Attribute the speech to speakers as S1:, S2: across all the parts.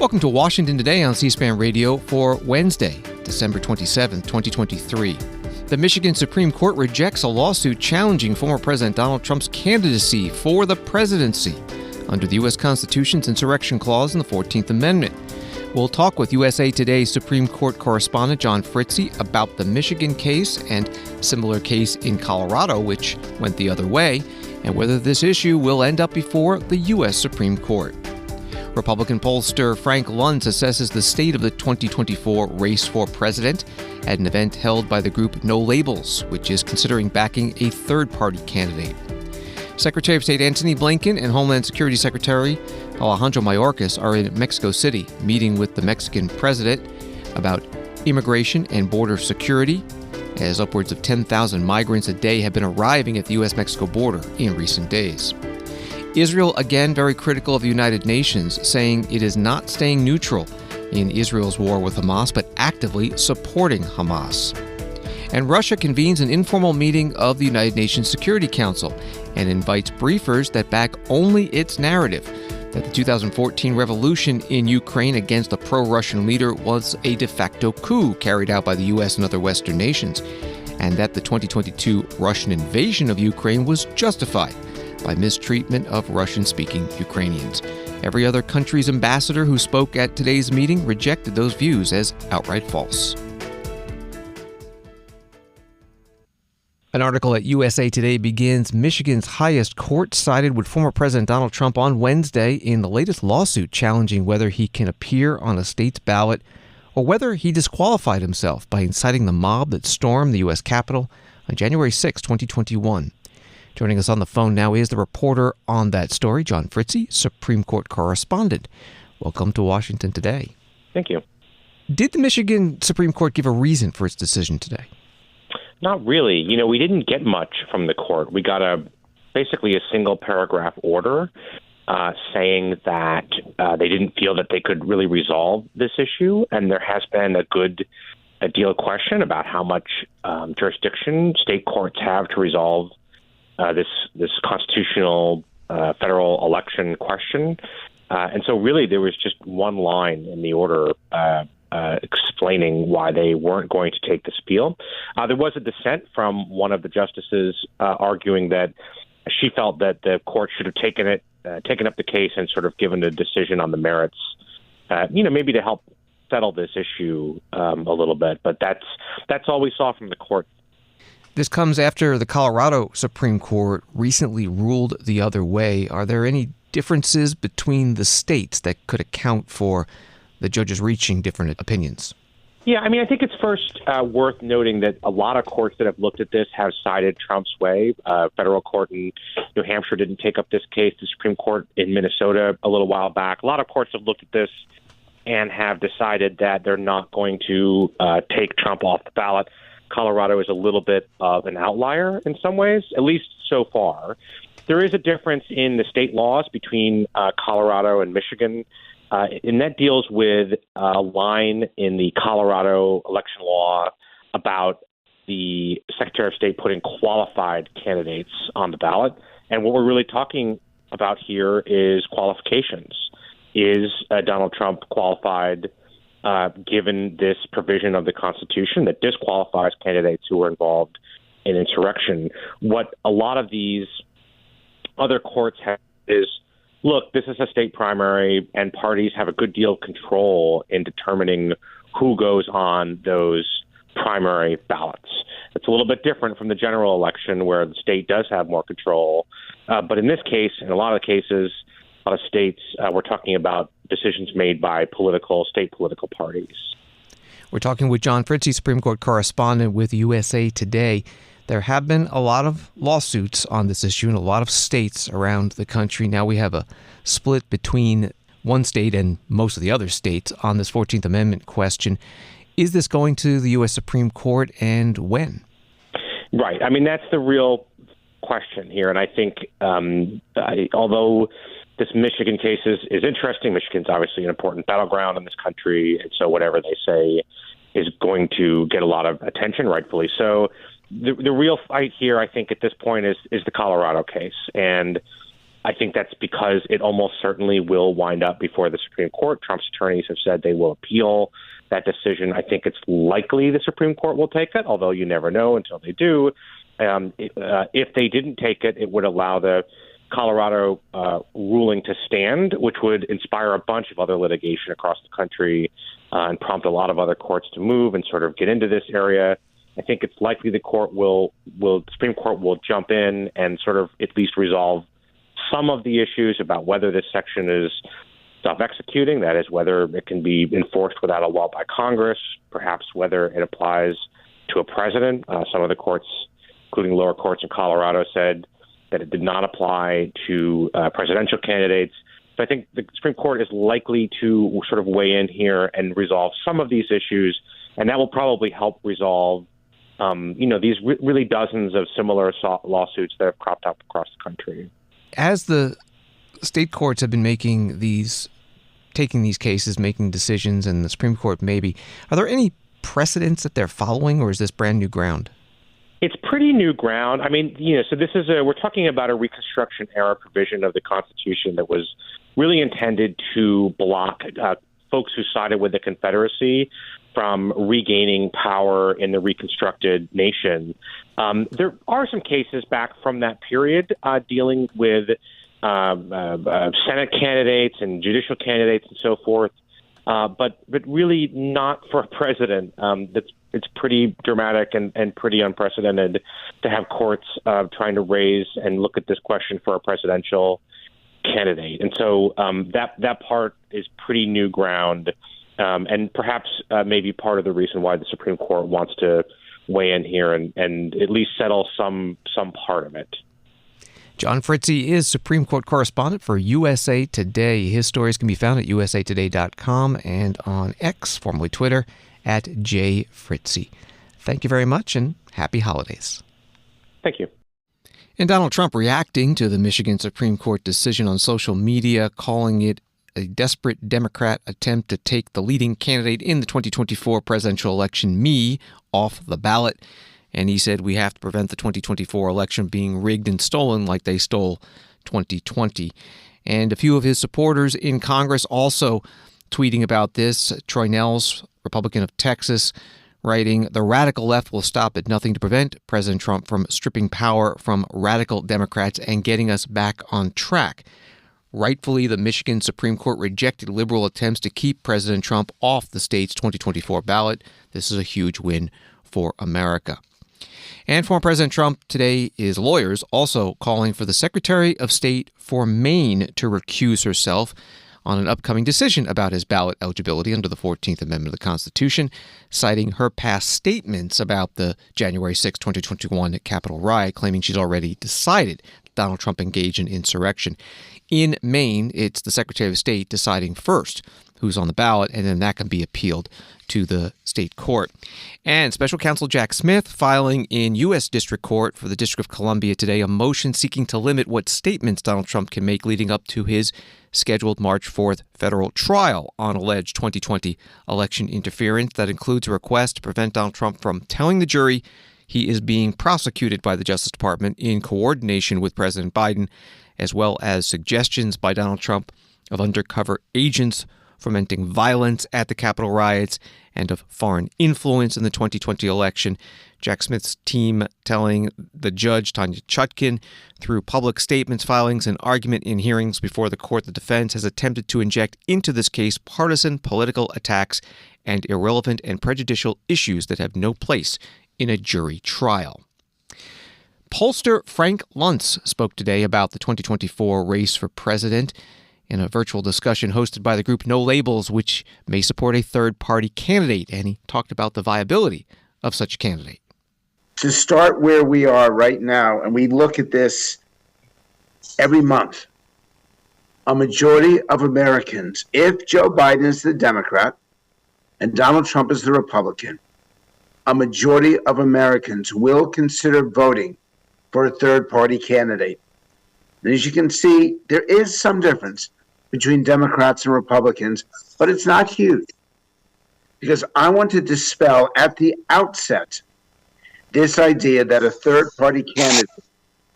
S1: Welcome to Washington Today on C-SPAN Radio for Wednesday, December 27, 2023. The Michigan Supreme Court rejects a lawsuit challenging former President Donald Trump's candidacy for the presidency under the U.S. Constitution's insurrection clause in the 14th Amendment. We'll talk with USA Today's Supreme Court correspondent John Fritzy about the Michigan case and similar case in Colorado, which went the other way, and whether this issue will end up before the U.S. Supreme Court. Republican pollster Frank Luntz assesses the state of the 2024 race for president at an event held by the group No Labels, which is considering backing a third-party candidate. Secretary of State Antony Blinken and Homeland Security Secretary Alejandro Mayorkas are in Mexico City meeting with the Mexican president about immigration and border security, as upwards of 10,000 migrants a day have been arriving at the U.S.-Mexico border in recent days. Israel, again, very critical of the United Nations, saying it is not staying neutral in Israel's war with Hamas, but actively supporting Hamas. And Russia convenes an informal meeting of the United Nations Security Council and invites briefers that back only its narrative that the 2014 revolution in Ukraine against a pro-Russian leader was a de facto coup carried out by the U.S. and other Western nations, and that the 2022 Russian invasion of Ukraine was justified by mistreatment of Russian-speaking Ukrainians. Every other country's ambassador who spoke at today's meeting rejected those views as outright false. An article at USA Today begins, Michigan's highest court sided with former President Donald Trump on Wednesday in the latest lawsuit challenging whether he can appear on a state's ballot or whether he disqualified himself by inciting the mob that stormed the U.S. Capitol on January 6, 2021. Joining us on the phone now is the reporter on that story, John Fritzy, Supreme Court correspondent. Welcome to Washington Today.
S2: Thank you.
S1: Did the Michigan Supreme Court give a reason for its decision today?
S2: Not really. We didn't get much from the court. We got basically a single paragraph order saying that they didn't feel that they could really resolve this issue, and there has been a deal of question about how much jurisdiction state courts have to resolve this constitutional federal election question. And so really there was just one line in the order explaining why they weren't going to take this appeal. There was a dissent from one of the justices arguing that she felt that the court should have taken up the case and sort of given a decision on the merits, maybe to help settle this issue a little bit. But that's all we saw from the court.
S1: This comes after the Colorado Supreme Court recently ruled the other way. Are there any differences between the states that could account for the judges reaching different opinions?
S2: Yeah, I think it's first worth noting that a lot of courts that have looked at this have sided Trump's way. Federal court in New Hampshire didn't take up this case. The Supreme Court in Minnesota a little while back. A lot of courts have looked at this and have decided that they're not going to take Trump off the ballot. Colorado is a little bit of an outlier in some ways, at least so far. There is a difference in the state laws between Colorado and Michigan, and that deals with a line in the Colorado election law about the Secretary of State putting qualified candidates on the ballot. And what we're really talking about here is qualifications. Is Donald Trump qualified given this provision of the Constitution that disqualifies candidates who were involved in insurrection? What a lot of these other courts have is, look, this is a state primary, and parties have a good deal of control in determining who goes on those primary ballots. It's a little bit different from the general election where the state does have more control. But in this case, in a lot of cases, a lot of states, we're talking about decisions made by state political parties.
S1: We're talking with John Fritzy, Supreme Court correspondent with USA Today. There have been a lot of lawsuits on this issue in a lot of states around the country. Now we have a split between one state and most of the other states on this 14th Amendment question. Is this going to the U.S. Supreme Court, and when?
S2: Right. That's the real question here. And I think although this Michigan case is interesting, Michigan's obviously an important battleground in this country, and so whatever they say is going to get a lot of attention, rightfully so. The real fight here, I think, at this point is the Colorado case. And I think that's because it almost certainly will wind up before the Supreme Court. Trump's attorneys have said they will appeal that decision. I think it's likely the Supreme Court will take it, although you never know until they do. If they didn't take it, it would allow the Colorado ruling to stand, which would inspire a bunch of other litigation across the country and prompt a lot of other courts to move and sort of get into this area. I think it's likely the Supreme Court will jump in and sort of at least resolve some of the issues about whether this section is self-executing, that is, whether it can be enforced without a law by Congress, perhaps whether it applies to a president. Some of the courts, including lower courts in Colorado, said that it did not apply to presidential candidates. So I think the Supreme Court is likely to sort of weigh in here and resolve some of these issues, and that will probably help resolve these really dozens of similar lawsuits that have cropped up across the country.
S1: As the state courts have been taking these cases, making decisions, and the Supreme Court maybe, are there any precedents that they're following, or is this brand new ground?
S2: It's pretty new ground. I mean, so this is we're talking about a Reconstruction era provision of the Constitution that was really intended to block folks who sided with the Confederacy from regaining power in the reconstructed nation. There are some cases back from that period dealing with Senate candidates and judicial candidates and so forth, but really not for a president. It's pretty dramatic and pretty unprecedented to have courts trying to raise and look at this question for a presidential candidate. And so that part is pretty new ground, and perhaps maybe part of the reason why the Supreme Court wants to weigh in here and at least settle some part of it.
S1: John Fritzy is Supreme Court correspondent for USA Today. His stories can be found at usatoday.com and on X, formerly Twitter, at jfritzy. Thank you very much, and happy holidays.
S2: Thank you.
S1: And Donald Trump reacting to the Michigan Supreme Court decision on social media, calling it a desperate Democrat attempt to take the leading candidate in the 2024 presidential election, me, off the ballot. And he said we have to prevent the 2024 election being rigged and stolen like they stole 2020. And a few of his supporters in Congress also tweeting about this. Troy Nehls, Republican of Texas, writing, "The radical left will stop at nothing to prevent President Trump from stripping power from radical Democrats and getting us back on track. Rightfully, the Michigan Supreme Court rejected liberal attempts to keep President Trump off the state's 2024 ballot. This is a huge win for America." And former President Trump today is lawyers also calling for the Secretary of State for Maine to recuse herself on an upcoming decision about his ballot eligibility under the 14th Amendment of the Constitution, citing her past statements about the January 6, 2021 Capitol riot, claiming she's already decided Donald Trump engaged in insurrection. In Maine, it's the Secretary of State deciding first who's on the ballot, and then that can be appealed to the state court. And Special Counsel Jack Smith filing in U.S. District Court for the District of Columbia today a motion seeking to limit what statements Donald Trump can make leading up to his scheduled March 4th federal trial on alleged 2020 election interference. That includes a request to prevent Donald Trump from telling the jury he is being prosecuted by the Justice Department in coordination with President Biden, as well as suggestions by Donald Trump of undercover agents fomenting violence at the Capitol riots and of foreign influence in the 2020 election. Jack Smith's team telling the judge, Tanya Chutkin, through public statements, filings, and argument in hearings before the court, the defense has attempted to inject into this case partisan political attacks and irrelevant and prejudicial issues that have no place in a jury trial. Pollster Frank Luntz spoke today about the 2024 race for president in a virtual discussion hosted by the group No Labels, which may support a third-party candidate, and he talked about the viability of such a candidate.
S3: To start where we are right now, and we look at this every month, a majority of Americans, if Joe Biden is the Democrat and Donald Trump is the Republican, a majority of Americans will consider voting for a third-party candidate. And as you can see, there is some difference between Democrats and Republicans, but it's not huge. Because I want to dispel at the outset this idea that a third-party candidate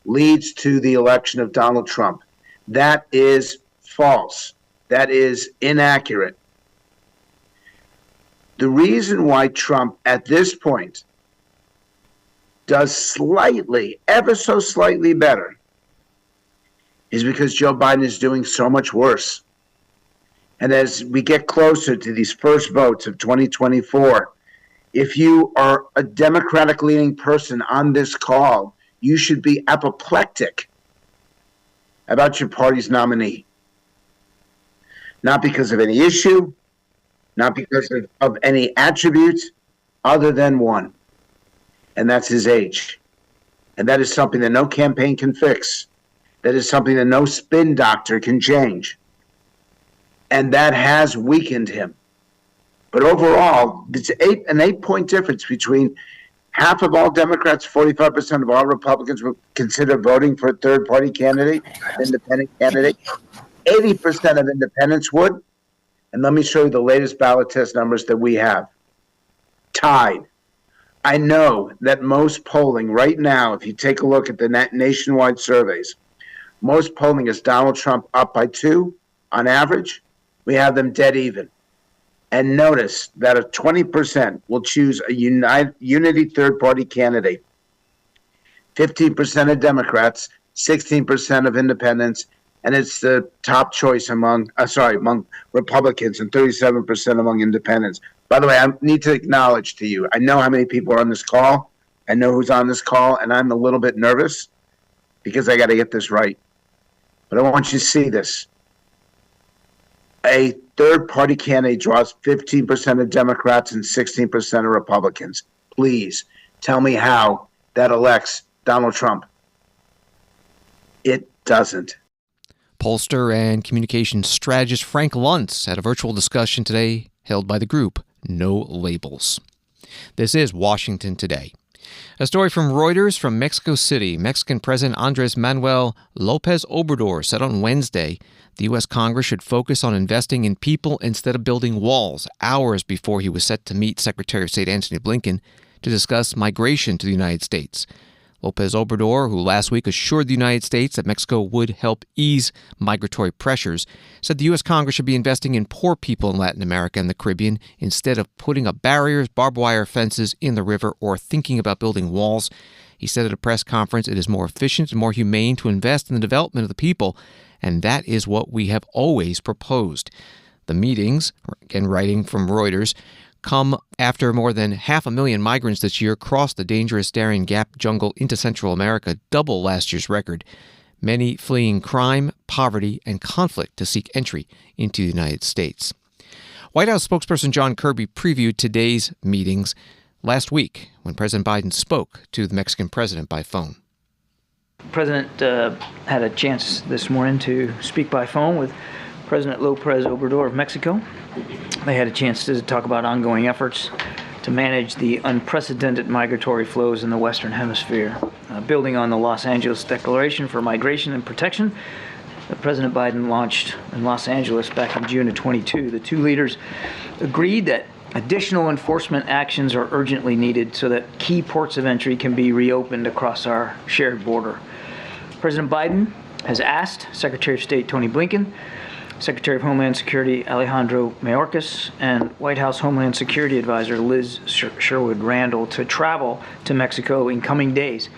S3: leads to the election of Donald Trump. That is false. That is inaccurate. The reason why Trump at this point does slightly, ever so slightly better, is because Joe Biden is doing so much worse. And as we get closer to these first votes of 2024, if you are a Democratic-leaning person on this call, you should be apoplectic about your party's nominee. Not because of any issue, not because of any attributes, other than one. And that's his age. And that is something that no campaign can fix. That is something that no spin doctor can change. And that has weakened him. But overall, it's an 8-point difference between half of all Democrats, 45% of all Republicans would consider voting for a third-party candidate, an independent candidate. 80% of independents would. And let me show you the latest ballot test numbers that we have. Tied. I know that most polling right now, if you take a look at the nationwide surveys, most polling is Donald Trump up by 2 on average. We have them dead even. And notice that 20% will choose a unity third-party candidate. 15% of Democrats, 16% of independents, and it's the top choice among Republicans and 37% among independents. By the way, I need to acknowledge to you, I know how many people are on this call. I know who's on this call, and I'm a little bit nervous because I got to get this right. But I want you to see this. A third-party candidate draws 15% of Democrats and 16% of Republicans. Please tell me how that elects Donald Trump. It doesn't.
S1: Pollster and communications strategist Frank Luntz had a virtual discussion today held by the group No Labels. This is Washington Today. A story from Reuters from Mexico City. Mexican President Andrés Manuel López Obrador said on Wednesday the U.S. Congress should focus on investing in people instead of building walls, hours before he was set to meet Secretary of State Antony Blinken to discuss migration to the United States. López Obrador, who last week assured the United States that Mexico would help ease migratory pressures, said the U.S. Congress should be investing in poor people in Latin America and the Caribbean instead of putting up barriers, barbed wire fences in the river, or thinking about building walls. He said at a press conference it is more efficient and more humane to invest in the development of the people, and that is what we have always proposed. The meetings, again writing from Reuters, come after more than 500,000 migrants this year crossed the dangerous Darien Gap jungle into Central America, double last year's record, many fleeing crime, poverty, and conflict to seek entry into the United States. White House spokesperson John Kirby previewed today's meetings last week when President Biden spoke to the Mexican president by phone.
S4: The president had a chance this morning to speak by phone with President López Obrador of Mexico. They had a chance to talk about ongoing efforts to manage the unprecedented migratory flows in the Western Hemisphere. Building on the Los Angeles Declaration for Migration and Protection that President Biden launched in Los Angeles back in June of 22, the two leaders agreed that additional enforcement actions are urgently needed so that key ports of entry can be reopened across our shared border. President Biden has asked Secretary of State Tony Blinken, Secretary of Homeland Security Alejandro Mayorkas, and White House Homeland Security Advisor Liz Sherwood Randall to travel to Mexico in coming days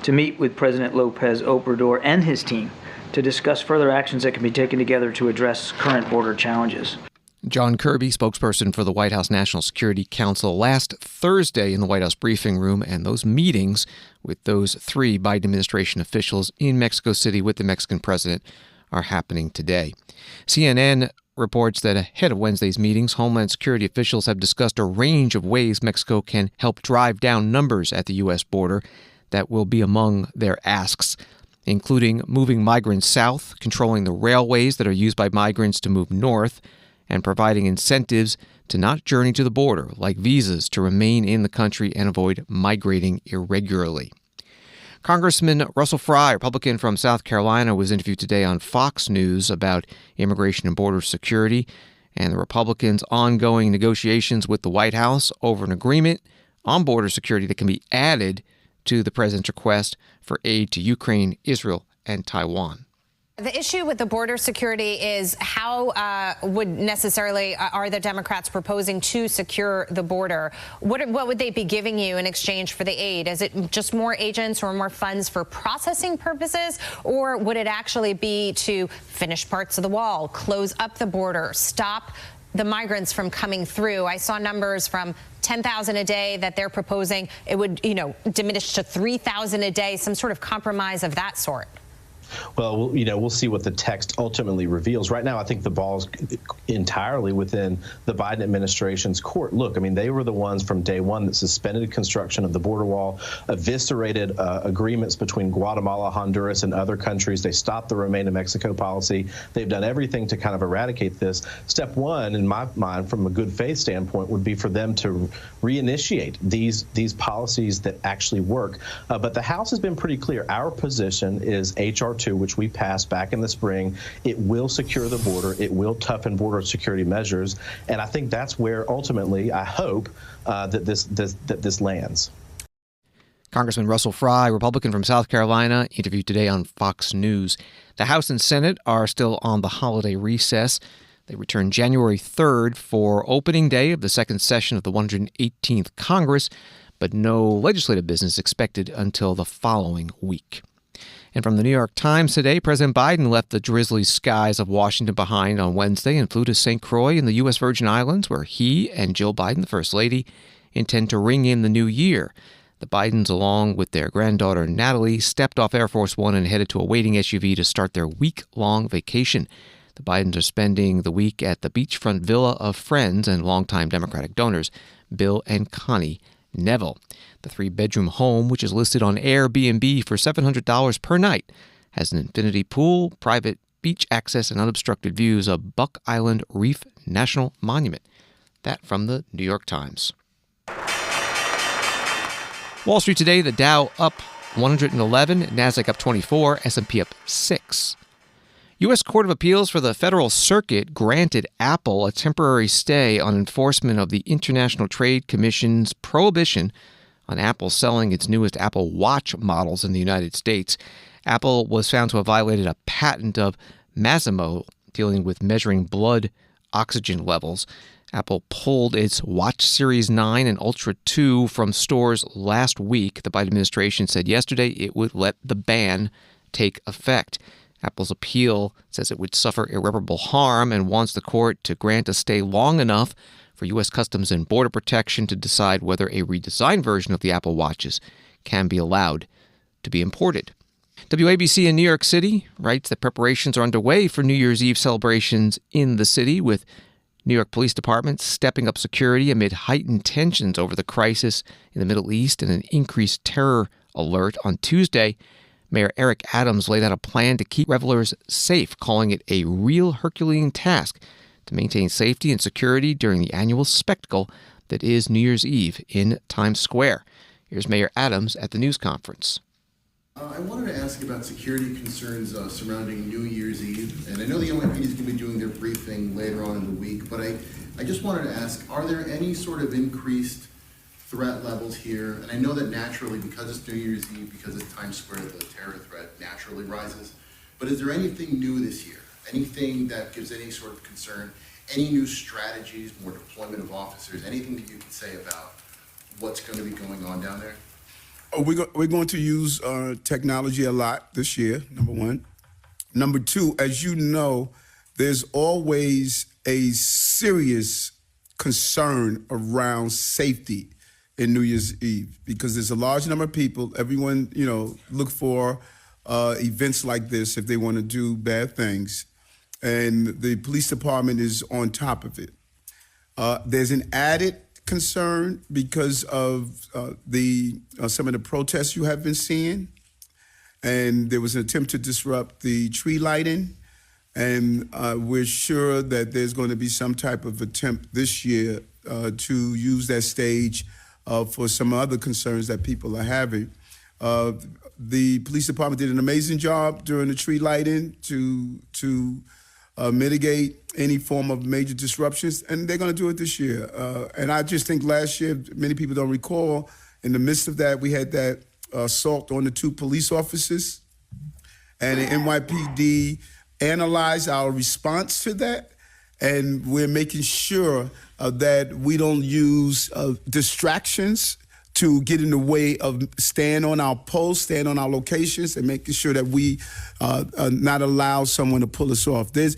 S4: to meet with President López Obrador and his team to discuss further actions that can be taken together to address current border challenges.
S1: John Kirby, spokesperson for the White House National Security Council, last Thursday in the White House briefing room, and those meetings with those three Biden administration officials in Mexico City with the Mexican president are happening today. CNN reports that ahead of Wednesday's meetings, Homeland Security officials have discussed a range of ways Mexico can help drive down numbers at the U.S. border that will be among their asks, including moving migrants south, controlling the railways that are used by migrants to move north, and providing incentives to not journey to the border, like visas to remain in the country and avoid migrating irregularly. Congressman Russell Fry, Republican from South Carolina, was interviewed today on Fox News about immigration and border security and the Republicans' ongoing negotiations with the White House over an agreement on border security that can be added to the president's request for aid to Ukraine, Israel, and Taiwan.
S5: The issue with the border security is how would necessarily are the Democrats proposing to secure the border? What would they be giving you in exchange for the aid? Is it just more agents or more funds for processing purposes? Or would it actually be to finish parts of the wall, close up the border, stop the migrants from coming through? I saw numbers from 10,000 a day that they're proposing. It would, diminish to 3,000 a day, some sort of compromise of that sort.
S6: Well, we'll see what the text ultimately reveals. Right now, I think the ball's entirely within the Biden administration's court. Look, I mean, they were the ones from day one that suspended construction of the border wall, eviscerated agreements between Guatemala, Honduras, and other countries. They stopped the Remain in Mexico policy. They've done everything to kind of eradicate this. Step one, in my mind, from a good faith standpoint, would be for them to reinitiate these policies that actually work. But the House has been pretty clear. Our position is H.R. 2, which we passed back in the spring. It will secure the border. It will toughen border security measures. And I think that's where ultimately I hope that this lands.
S1: Congressman Russell Fry, Republican from South Carolina, interviewed today on Fox News. The House and Senate are still on the holiday recess. They return January 3rd for opening day of the second session of the 118th Congress, but no legislative business expected until the following week. And from the New York Times today, President Biden left the drizzly skies of Washington behind on Wednesday and flew to St. Croix in the U.S. Virgin Islands, where he and Jill Biden, the First Lady, intend to ring in the new year. The Bidens, along with their granddaughter Natalie, stepped off Air Force One and headed to a waiting SUV to start their week-long vacation. The Bidens are spending the week at the beachfront villa of friends and longtime Democratic donors, Bill and Connie Neville. The three-bedroom home, which is listed on Airbnb for $700 per night, has an infinity pool, private beach access, and unobstructed views of Buck Island Reef National Monument. That from the New York Times. Wall Street today, the Dow up 111, NASDAQ up 24, S&P up 6. U.S. Court of Appeals for the Federal Circuit granted Apple a temporary stay on enforcement of the International Trade Commission's prohibition on Apple selling its newest Apple Watch models in the United States. Apple was found to have violated a patent of Masimo dealing with measuring blood oxygen levels. Apple pulled its Watch Series 9 and Ultra 2 from stores last week. The Biden administration said yesterday it would let the ban take effect. Apple's appeal says it would suffer irreparable harm and wants the court to grant a stay long enough for U.S. Customs and Border Protection to decide whether a redesigned version of the Apple Watches can be allowed to be imported. WABC in New York City writes that preparations are underway for New Year's Eve celebrations in the city, with New York Police Department stepping up security amid heightened tensions over the crisis in the Middle East and an increased terror alert on Tuesday. Mayor Eric Adams laid out a plan to keep revelers safe, calling it a real Herculean task to maintain safety and security during the annual spectacle that is New Year's Eve in Times Square. Here's Mayor Adams at the news conference.
S7: I wanted to ask about security concerns surrounding New Year's Eve. And I know the NYPD is going to be doing their briefing later on in the week, but I just wanted to ask, are there any sort of increased threat levels here? And I know that naturally, because it's New Year's Eve, because it's Times Square, the terror threat naturally rises. But is there anything new this year? Anything that gives any sort of concern? Any new strategies, more deployment of officers? Anything that you can say about what's going to be going on down there?
S8: We're going to use technology a lot this year, number one. Number two, as you know, there's always a serious concern around safety in New Year's Eve because there's a large number of people. Everyone, look for events like this if they want to do bad things. And the police department is on top of it. There's an added concern because of some of the protests you have been seeing. And there was an attempt to disrupt the tree lighting. And we're sure that there's going to be some type of attempt this year to use that stage for some other concerns that people are having. The police department did an amazing job during the tree lighting to mitigate any form of major disruptions, and they're going to do it this year. And I just think last year, many people don't recall, in the midst of that, we had that assault on the 2 police officers. and the NYPD analyzed our response to that, and we're making sure that we don't use distractions to get in the way of staying on our posts, staying on our locations, and making sure that we not allow someone to pull us off. There's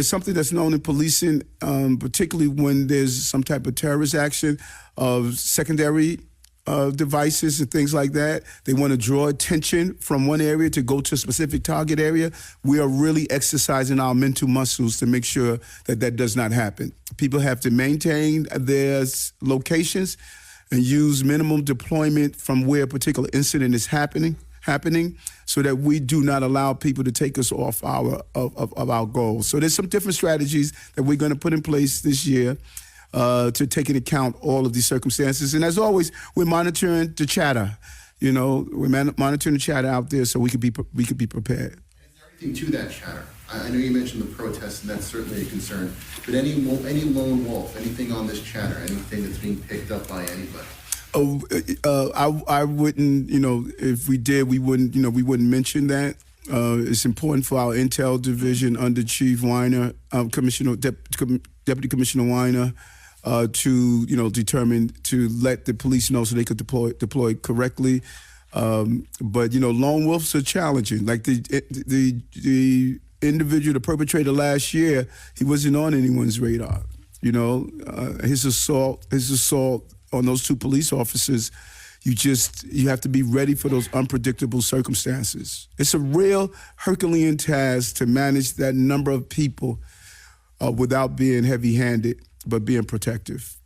S8: something that's known in policing, particularly when there's some type of terrorist action, of secondary devices and things like that. They want to draw attention from one area to go to a specific target area. We are really exercising our mental muscles to make sure that that does not happen. People have to maintain their locations and use minimum deployment from where a particular incident is happening, so that we do not allow people to take us off our goals. So there's some different strategies that we're going to put in place this year to take into account all of these circumstances. And as always, we're monitoring the chatter. We're monitoring the chatter out there so we could be prepared.
S7: Is there anything to that chatter? I know you mentioned the protests, and that's certainly a concern. But any lone wolf, anything on this chatter, anything that's being picked up by anybody?
S8: I wouldn't. If we did, we wouldn't mention that. It's important for our intel division under Chief Weiner, Deputy Commissioner Weiner, to determine to let the police know so they could deploy correctly. But lone wolves are challenging. Like the individual, the perpetrator last year, he wasn't on anyone's radar. His assault on those two police officers, you have to be ready for those unpredictable circumstances. It's a real Herculean task to manage that number of people without being heavy-handed, but being protective.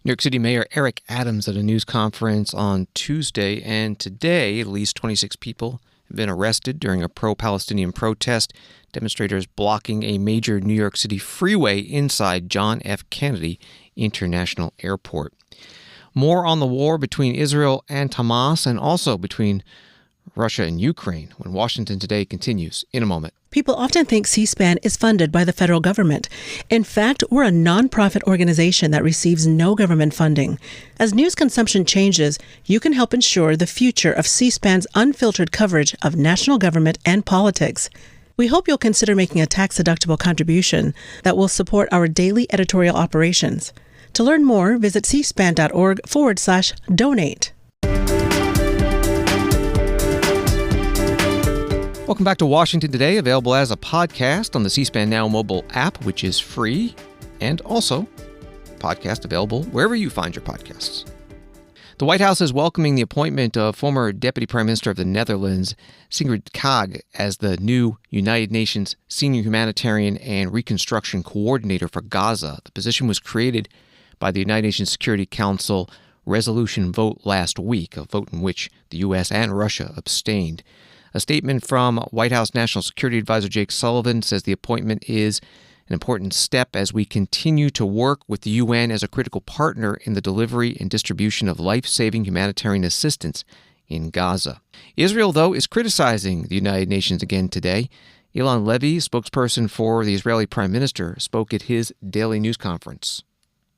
S1: New York City Mayor Eric Adams at a news conference on Tuesday, and today at least 26 people have been arrested during a pro-Palestinian protest. Demonstrators blocking a major New York City freeway inside John F. Kennedy International Airport. More on the war between Israel and Hamas, and also between Russia and Ukraine, when Washington Today continues in a moment.
S9: People often think C-SPAN is funded by the federal government. In fact, we're a nonprofit organization that receives no government funding. As news consumption changes, you can help ensure the future of C-SPAN's unfiltered coverage of national government and politics. We hope you'll consider making a tax-deductible contribution that will support our daily editorial operations. To learn more, visit cspan.org/donate.
S1: Welcome back to Washington Today, available as a podcast on the C-SPAN Now mobile app, which is free, and also podcast available wherever you find your podcasts. The White House is welcoming the appointment of former Deputy Prime Minister of the Netherlands, Sigrid Kaag, as the new United Nations Senior Humanitarian and Reconstruction Coordinator for Gaza. The position was created by the United Nations Security Council resolution vote last week, a vote in which the U.S. and Russia abstained. A statement from White House National Security Advisor Jake Sullivan says the appointment is an important step as we continue to work with the UN as a critical partner in the delivery and distribution of life-saving humanitarian assistance in Gaza. Israel, though, is criticizing the United Nations again today. Ilan Levy, spokesperson for the Israeli Prime Minister, spoke at his daily news conference.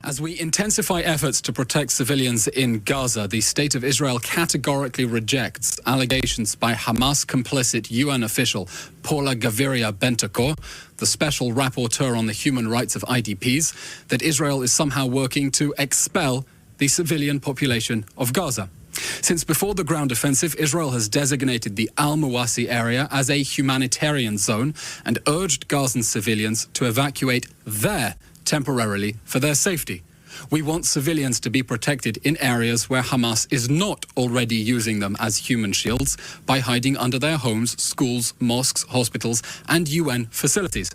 S10: As we intensify efforts to protect civilians in Gaza, the State of Israel categorically rejects allegations by Hamas complicit UN official Paula Gaviria-Bentakor, the special rapporteur on the human rights of IDPs, that Israel is somehow working to expel the civilian population of Gaza. Since before the ground offensive, Israel has designated the Al-Mawasi area as a humanitarian zone and urged Gazan civilians to evacuate there temporarily for their safety. We want civilians to be protected in areas where Hamas is not already using them as human shields by hiding under their homes, schools, mosques, hospitals, and UN facilities.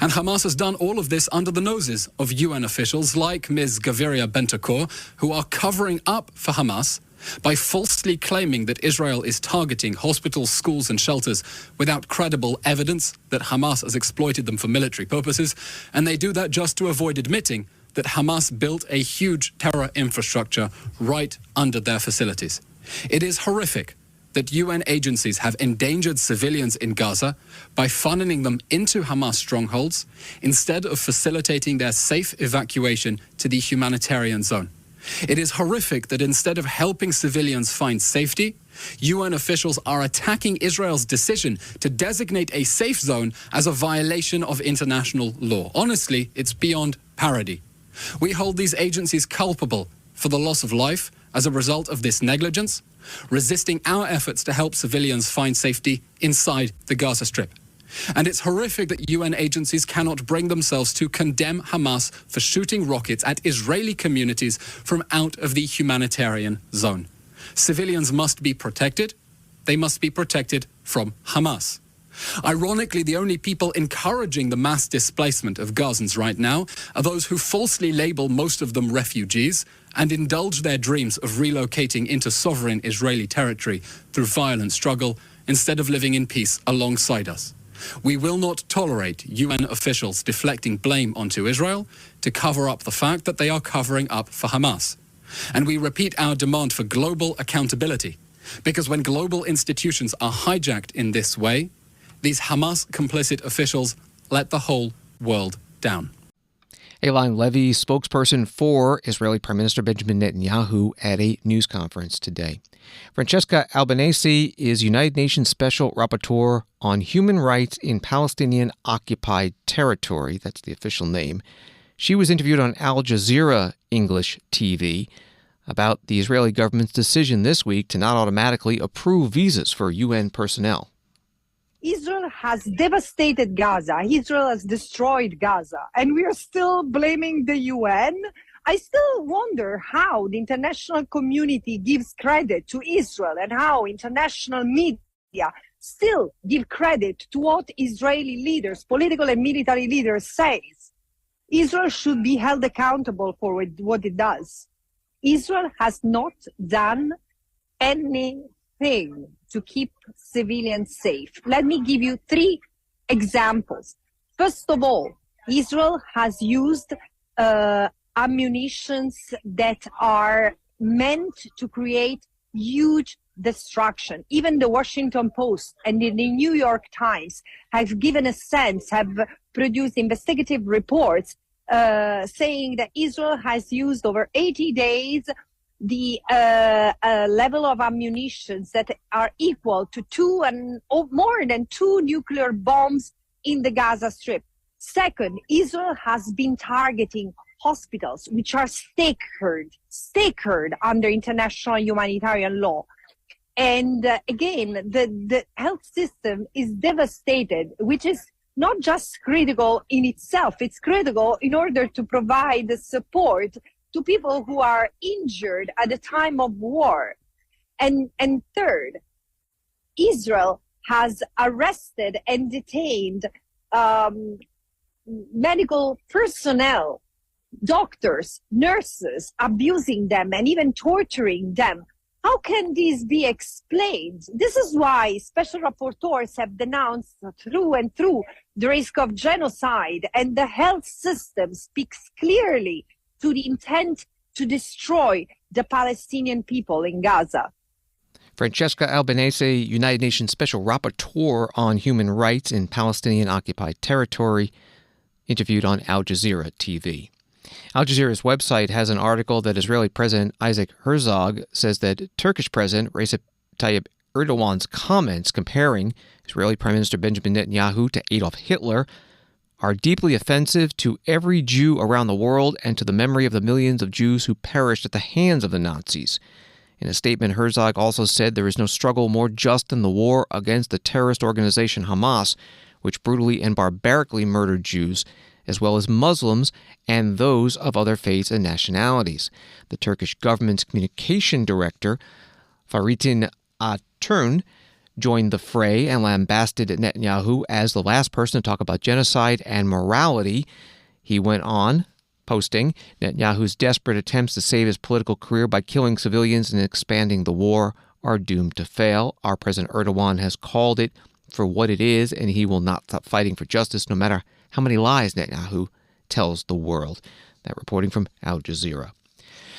S10: And Hamas has done all of this under the noses of UN officials like Ms. Gaviria-Bentakor, who are covering up for Hamas by falsely claiming that Israel is targeting hospitals, schools and shelters without credible evidence that Hamas has exploited them for military purposes, and they do that just to avoid admitting that Hamas built a huge terror infrastructure right under their facilities. It is horrific that UN agencies have endangered civilians in Gaza by funneling them into Hamas strongholds instead of facilitating their safe evacuation to the humanitarian zone. It is horrific that instead of helping civilians find safety, UN officials are attacking Israel's decision to designate a safe zone as a violation of international law. Honestly, it's beyond parody. We hold these agencies culpable for the loss of life as a result of this negligence, resisting our efforts to help civilians find safety inside the Gaza Strip. And it's horrific that UN agencies cannot bring themselves to condemn Hamas for shooting rockets at Israeli communities from out of the humanitarian zone. Civilians must be protected. They must be protected from Hamas. Ironically, the only people encouraging the mass displacement of Gazans right now are those who falsely label most of them refugees and indulge their dreams of relocating into sovereign Israeli territory through violent struggle instead of living in peace alongside us. We will not tolerate UN officials deflecting blame onto Israel to cover up the fact that they are covering up for Hamas. And we repeat our demand for global accountability, because when global institutions are hijacked in this way, these Hamas-complicit officials let the whole world down.
S1: Eylon Levy, spokesperson for Israeli Prime Minister Benjamin Netanyahu, at a news conference today. Francesca Albanese is United Nations Special Rapporteur on Human Rights in Palestinian Occupied Territory. That's the official name. She was interviewed on Al Jazeera English TV about the Israeli government's decision this week to not automatically approve visas for UN personnel.
S11: Israel has devastated Gaza. Israel has destroyed Gaza. And we are still blaming the UN. I still wonder how the international community gives credit to Israel and how international media still give credit to what Israeli leaders, political and military leaders, say. Israel should be held accountable for what it does. Israel has not done anything to keep civilians safe. Let me give you 3 examples. First of all, Israel has used ammunitions that are meant to create huge destruction. Even the Washington Post and the New York Times have given a sense, have produced investigative reports saying that Israel has used over 80 days the level of ammunitions that are equal to 2 and more than 2 nuclear bombs in the Gaza Strip. Second, Israel has been targeting hospitals which are sacred under international humanitarian law. And again, the health system is devastated, which is not just critical in itself, it's critical in order to provide the support to people who are injured at the time of war. And third, Israel has arrested and detained medical personnel, doctors, nurses, abusing them and even torturing them. How can this be explained? This is why special rapporteurs have denounced through and through the risk of genocide, and the health system speaks clearly to the intent to destroy the Palestinian people in Gaza.
S1: Francesca Albanese, United Nations Special Rapporteur on Human Rights in Palestinian Occupied Territory, interviewed on Al Jazeera TV. Al Jazeera's website has an article that Israeli President Isaac Herzog says that Turkish President Recep Tayyip Erdogan's comments comparing Israeli Prime Minister Benjamin Netanyahu to Adolf Hitler are deeply offensive to every Jew around the world and to the memory of the millions of Jews who perished at the hands of the Nazis. In a statement, Herzog also said there is no struggle more just than the war against the terrorist organization Hamas, which brutally and barbarically murdered Jews, as well as Muslims and those of other faiths and nationalities. The Turkish government's communication director, Fahrettin Altun, joined the fray and lambasted Netanyahu as the last person to talk about genocide and morality. He went on, posting, Netanyahu's desperate attempts to save his political career by killing civilians and expanding the war are doomed to fail. Our President Erdogan has called it for what it is, and he will not stop fighting for justice no matter how many lies Netanyahu tells the world. That reporting from Al Jazeera.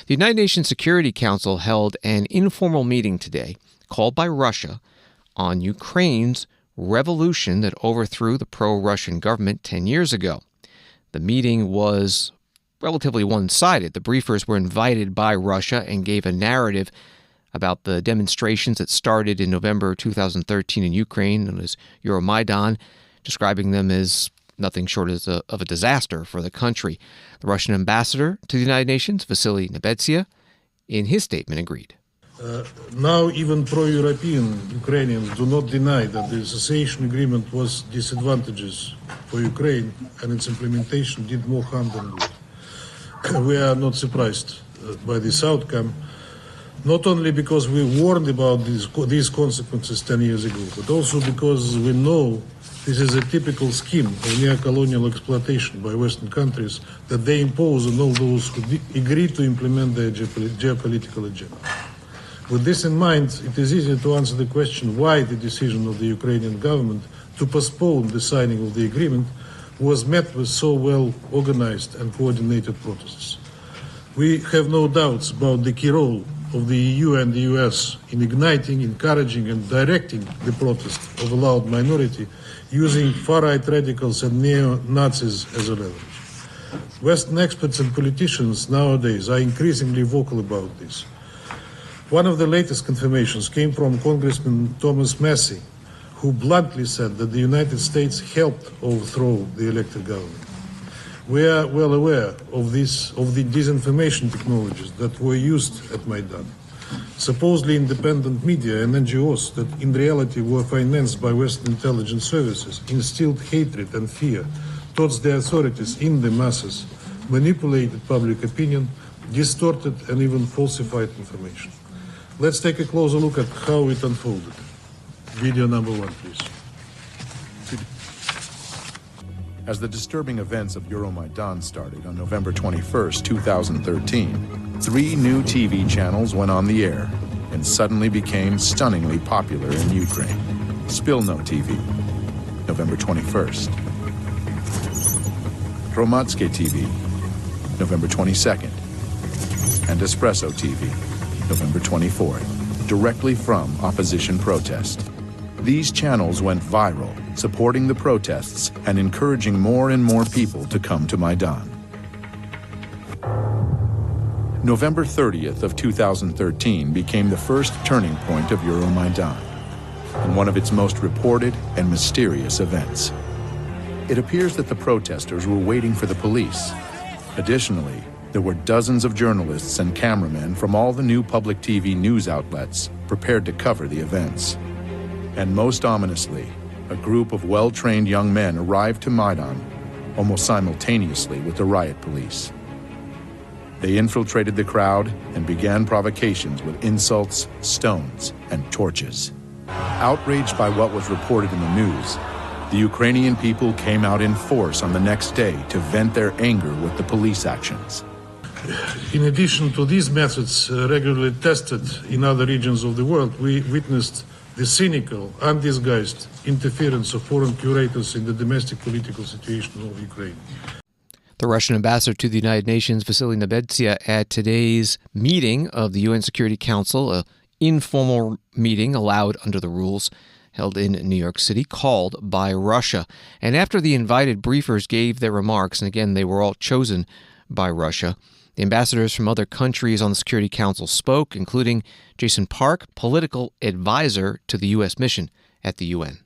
S1: The United Nations Security Council held an informal meeting today called by Russia on Ukraine's revolution that overthrew the pro-Russian government 10 years ago. The meeting was, relatively one-sided. The briefers were invited by Russia and gave a narrative about the demonstrations that started in November 2013 in Ukraine, known as Euromaidan, describing them as nothing short of a disaster for the country. The Russian ambassador to the United Nations, Vasily Nebenzia, in his statement agreed.
S12: Now even pro-European Ukrainians do not deny that the association agreement was disadvantageous for Ukraine and its implementation did more harm than good. We are not surprised by this outcome, not only because we warned about these consequences 10 years ago, but also because we know this is a typical scheme of neo-colonial exploitation by Western countries that they impose on all those who agree to implement their geopolitical agenda. With this in mind, it is easy to answer the question why the decision of the Ukrainian government to postpone the signing of the agreement was met with so well-organized and coordinated protests. We have no doubts about the key role of the EU and the US in igniting, encouraging and directing the protest of a loud minority using far-right radicals and neo-Nazis as a leverage. Western experts and politicians nowadays are increasingly vocal about this. One of the latest confirmations came from Congressman Thomas Massie, who bluntly said that the United States helped overthrow the elected government. We are well aware of the disinformation technologies that were used at Maidan. Supposedly independent media and NGOs that in reality were financed by Western intelligence services instilled hatred and fear towards the authorities in the masses, manipulated public opinion, distorted and even falsified information. Let's take a closer look at how it unfolded. Video number 1, please.
S13: As the disturbing events of Euromaidan started on November 21st, 2013, 3 new TV channels went on the air and suddenly became stunningly popular in Ukraine. Spilno TV, November 21st. Hromadske TV, November 22nd. And Espresso TV, November 24th, directly from opposition protest. These channels went viral, supporting the protests and encouraging more and more people to come to Maidan. November 30th of 2013 became the first turning point of Euromaidan and one of its most reported and mysterious events. It appears that the protesters were waiting for the police. Additionally, there were dozens of journalists and cameramen from all the new public TV news outlets prepared to cover the events. And most ominously, a group of well-trained young men arrived to Maidan almost simultaneously with the riot police. They infiltrated the crowd and began provocations with insults, stones, and torches. Outraged by what was reported in the news, the Ukrainian people came out in force on the next day to vent their anger with the police actions.
S12: In addition to these methods regularly tested in other regions of the world, we witnessed the cynical, undisguised interference of foreign curators in the domestic political situation of Ukraine.
S1: The Russian ambassador to the United Nations, Vasily Nebenzia, at today's meeting of the UN Security Council, an informal meeting allowed under the rules, held in New York City, called by Russia. And after the invited briefers gave their remarks, and again, they were all chosen by Russia, the ambassadors from other countries on the Security Council spoke, including Jason Park, political advisor to the U.S. mission at the UN.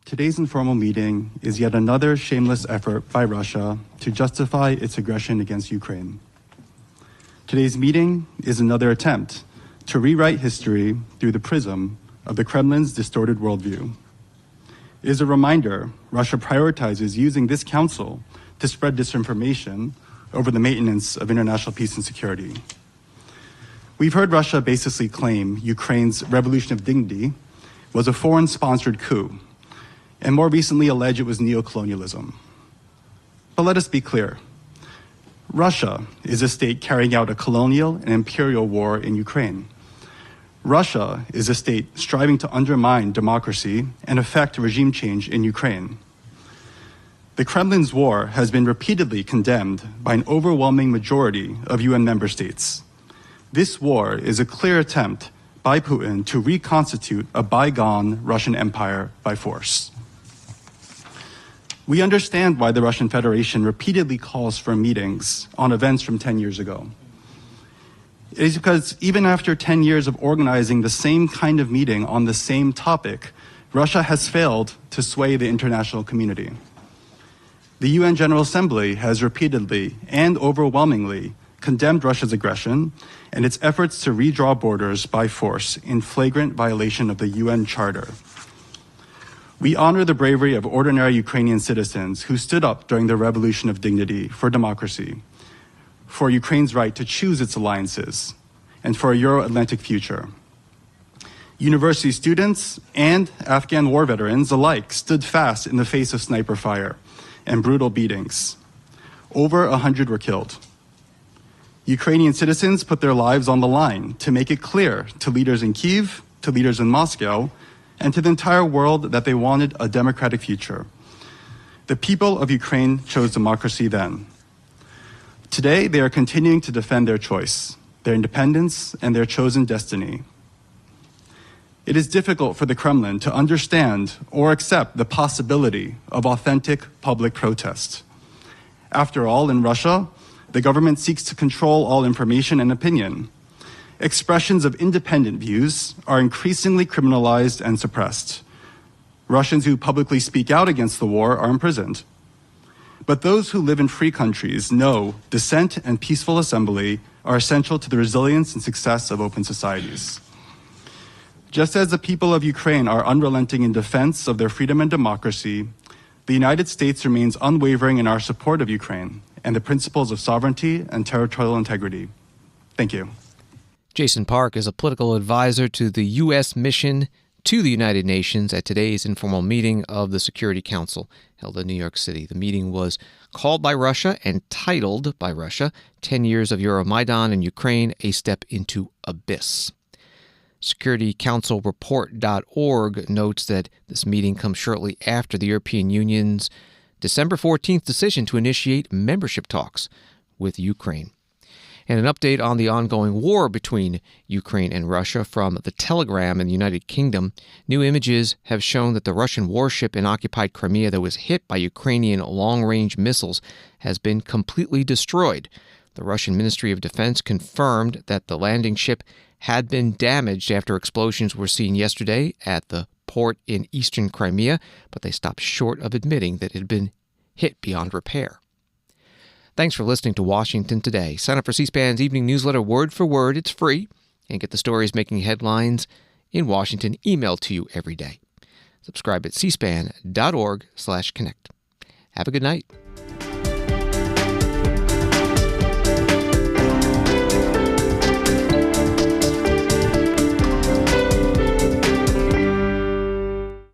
S14: Today's informal meeting is yet another shameless effort by Russia to justify its aggression against Ukraine. Today's meeting is another attempt to rewrite history through the prism of the Kremlin's distorted worldview. It is a reminder Russia prioritizes using this council to spread disinformation over the maintenance of international peace and security. We've heard Russia basically claim Ukraine's revolution of dignity was a foreign-sponsored coup, and more recently allege it was neocolonialism. But let us be clear. Russia is a state carrying out a colonial and imperial war in Ukraine. Russia is a state striving to undermine democracy and effect regime change in Ukraine. The Kremlin's war has been repeatedly condemned by an overwhelming majority of UN member states. This war is a clear attempt by Putin to reconstitute a bygone Russian empire by force. We understand why the Russian Federation repeatedly calls for meetings on events from 10 years ago. It is because even after 10 years of organizing the same kind of meeting on the same topic, Russia has failed to sway the international community. The UN General Assembly has repeatedly and overwhelmingly condemned Russia's aggression and its efforts to redraw borders by force in flagrant violation of the UN Charter. We honor the bravery of ordinary Ukrainian citizens who stood up during the Revolution of Dignity for democracy, for Ukraine's right to choose its alliances, and for a Euro-Atlantic future. University students and Afghan war veterans alike stood fast in the face of sniper fire and brutal beatings. Over 100 were killed. Ukrainian citizens put their lives on the line to make it clear to leaders in Kyiv, to leaders in Moscow, and to the entire world that they wanted a democratic future. The people of Ukraine chose democracy then. Today, they are continuing to defend their choice, their independence, and their chosen destiny. It is difficult for the Kremlin to understand or accept the possibility of authentic public protest. After all, in Russia, the government seeks to control all information and opinion. Expressions of independent views are increasingly criminalized and suppressed. Russians who publicly speak out against the war are imprisoned. But those who live in free countries know dissent and peaceful assembly are essential to the resilience and success of open societies. Just as the people of Ukraine are unrelenting in defense of their freedom and democracy, the United States remains unwavering in our support of Ukraine and the principles of sovereignty and territorial integrity. Thank you.
S1: Jason Park is a political advisor to the U.S. mission to the United Nations at today's informal meeting of the Security Council held in New York City. The meeting was called by Russia and titled by Russia, 10 Years of Euromaidan in Ukraine, A Step into Abyss. SecurityCouncilReport.org notes that this meeting comes shortly after the European Union's December 14th decision to initiate membership talks with Ukraine. And an update on the ongoing war between Ukraine and Russia from The Telegram in the United Kingdom. New images have shown that the Russian warship in occupied Crimea that was hit by Ukrainian long-range missiles has been completely destroyed. The Russian Ministry of Defense confirmed that the landing ship had been damaged after explosions were seen yesterday at the port in eastern Crimea, but they stopped short of admitting that it had been hit beyond repair. Thanks for listening to Washington Today. Sign up for C-SPAN's evening newsletter word for word. It's free. And get the stories making headlines in Washington emailed to you every day. Subscribe at cspan.org/connect. Have a good night.